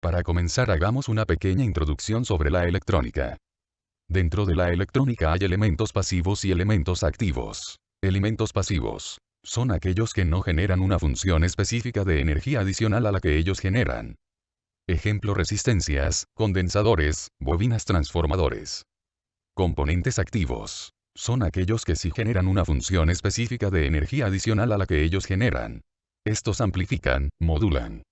Para comenzar hagamos una pequeña introducción sobre la electrónica. Dentro de la electrónica hay elementos pasivos y elementos activos. Elementos pasivos son aquellos que no generan una función específica de energía adicional a la que ellos generan. Ejemplo: resistencias, condensadores, bobinas, transformadores. Componentes activos son aquellos que sí generan una función específica de energía adicional a la que ellos generan. Estos amplifican, modulan.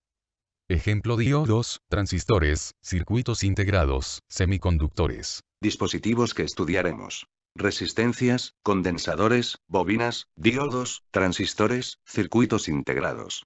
Ejemplo: diodos, transistores, circuitos integrados, semiconductores. Dispositivos que estudiaremos: resistencias, condensadores, bobinas, diodos, transistores, circuitos integrados.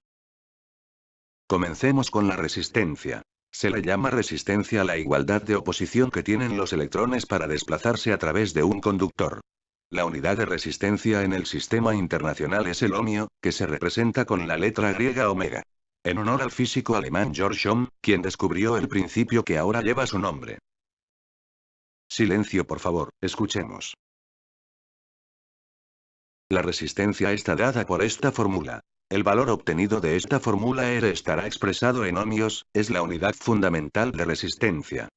Comencemos con la resistencia. Se le llama resistencia a la igualdad de oposición que tienen los electrones para desplazarse a través de un conductor. La unidad de resistencia en el sistema internacional es el ohmio, que se representa con la letra griega omega. En honor al físico alemán Georg Ohm, quien descubrió el principio que ahora lleva su nombre. Silencio, por favor, escuchemos. La resistencia está dada por esta fórmula. El valor obtenido de esta fórmula R estará expresado en ohmios, es la unidad fundamental de resistencia.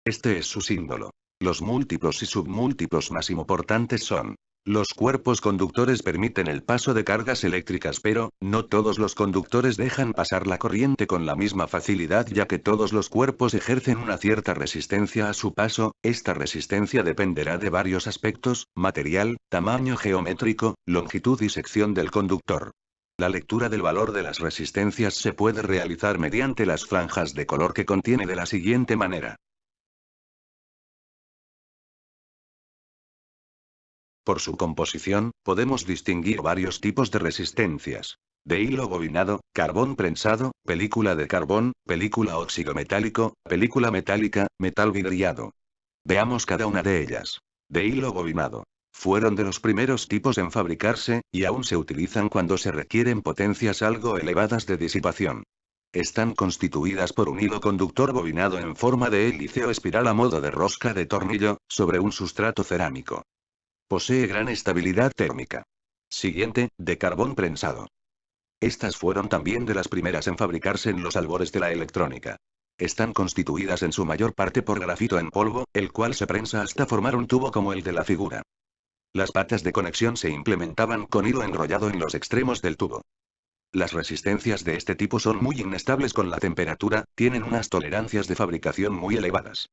Este es su símbolo. Los múltiplos y submúltiplos más importantes son: los cuerpos conductores permiten el paso de cargas eléctricas, pero no todos los conductores dejan pasar la corriente con la misma facilidad, ya que todos los cuerpos ejercen una cierta resistencia a su paso. Esta resistencia dependerá de varios aspectos: material, tamaño geométrico, longitud y sección del conductor. La lectura del valor de las resistencias se puede realizar mediante las franjas de color que contiene de la siguiente manera. Por su composición, podemos distinguir varios tipos de resistencias: de hilo bobinado, carbón prensado, película de carbón, película óxido metálico, película metálica, metal vidriado. Veamos cada una de ellas. De hilo bobinado. Fueron de los primeros tipos en fabricarse, y aún se utilizan cuando se requieren potencias algo elevadas de disipación. Están constituidas por un hilo conductor bobinado en forma de hélice o espiral a modo de rosca de tornillo, sobre un sustrato cerámico. Posee gran estabilidad térmica. Siguiente, de carbón prensado. Estas fueron también de las primeras en fabricarse en los albores de la electrónica. Están constituidas en su mayor parte por grafito en polvo, el cual se prensa hasta formar un tubo como el de la figura. Las patas de conexión se implementaban con hilo enrollado en los extremos del tubo. Las resistencias de este tipo son muy inestables con la temperatura, tienen unas tolerancias de fabricación muy elevadas.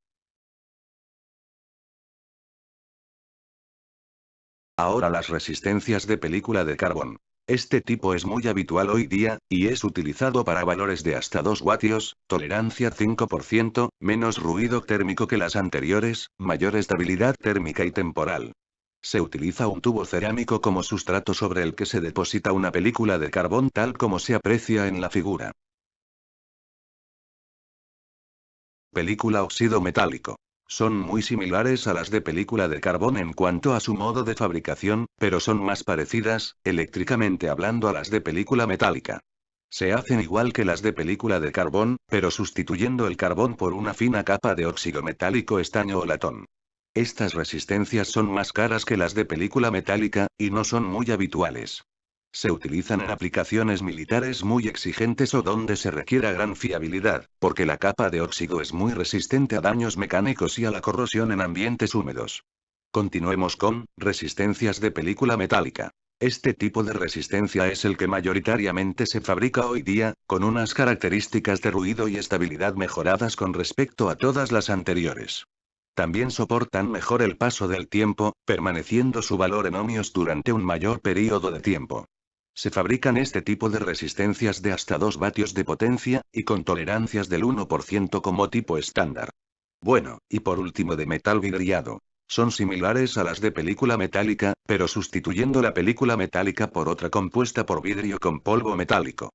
Ahora las resistencias de película de carbón. Este tipo es muy habitual hoy día, y es utilizado para valores de hasta 2 vatios, tolerancia 5%, menos ruido térmico que las anteriores, mayor estabilidad térmica y temporal. Se utiliza un tubo cerámico como sustrato sobre el que se deposita una película de carbón, tal como se aprecia en la figura. Película óxido metálico. Son muy similares a las de película de carbón en cuanto a su modo de fabricación, pero son más parecidas, eléctricamente hablando, a las de película metálica. Se hacen igual que las de película de carbón, pero sustituyendo el carbón por una fina capa de óxido metálico, estaño o latón. Estas resistencias son más caras que las de película metálica, y no son muy habituales. Se utilizan en aplicaciones militares muy exigentes o donde se requiera gran fiabilidad, porque la capa de óxido es muy resistente a daños mecánicos y a la corrosión en ambientes húmedos. Continuemos con resistencias de película metálica. Este tipo de resistencia es el que mayoritariamente se fabrica hoy día, con unas características de ruido y estabilidad mejoradas con respecto a todas las anteriores. También soportan mejor el paso del tiempo, permaneciendo su valor en ohmios durante un mayor período de tiempo. Se fabrican este tipo de resistencias de hasta 2 vatios de potencia, y con tolerancias del 1% como tipo estándar. Bueno, y por último, de metal vidriado. Son similares a las de película metálica, pero sustituyendo la película metálica por otra compuesta por vidrio con polvo metálico.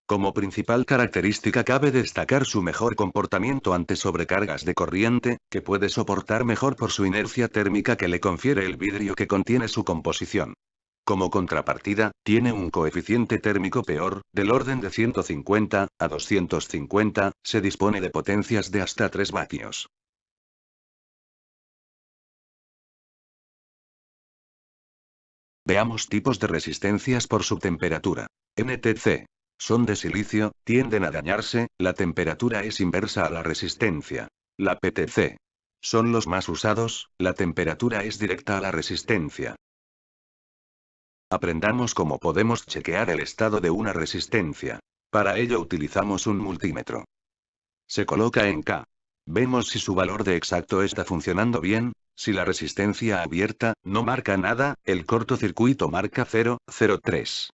Como principal característica cabe destacar su mejor comportamiento ante sobrecargas de corriente, que puede soportar mejor por su inercia térmica que le confiere el vidrio que contiene su composición. Como contrapartida, tiene un coeficiente térmico peor, del orden de 150 a 250, se dispone de potencias de hasta 3 vatios. Veamos tipos de resistencias por su temperatura. NTC. Son de silicio, tienden a dañarse, la temperatura es inversa a la resistencia. La PTC. Son los más usados, la temperatura es directa a la resistencia. Aprendamos cómo podemos chequear el estado de una resistencia. Para ello utilizamos un multímetro. Se coloca en K. Vemos si su valor de exacto está funcionando bien. Si la resistencia abierta no marca nada, el cortocircuito marca 0,03.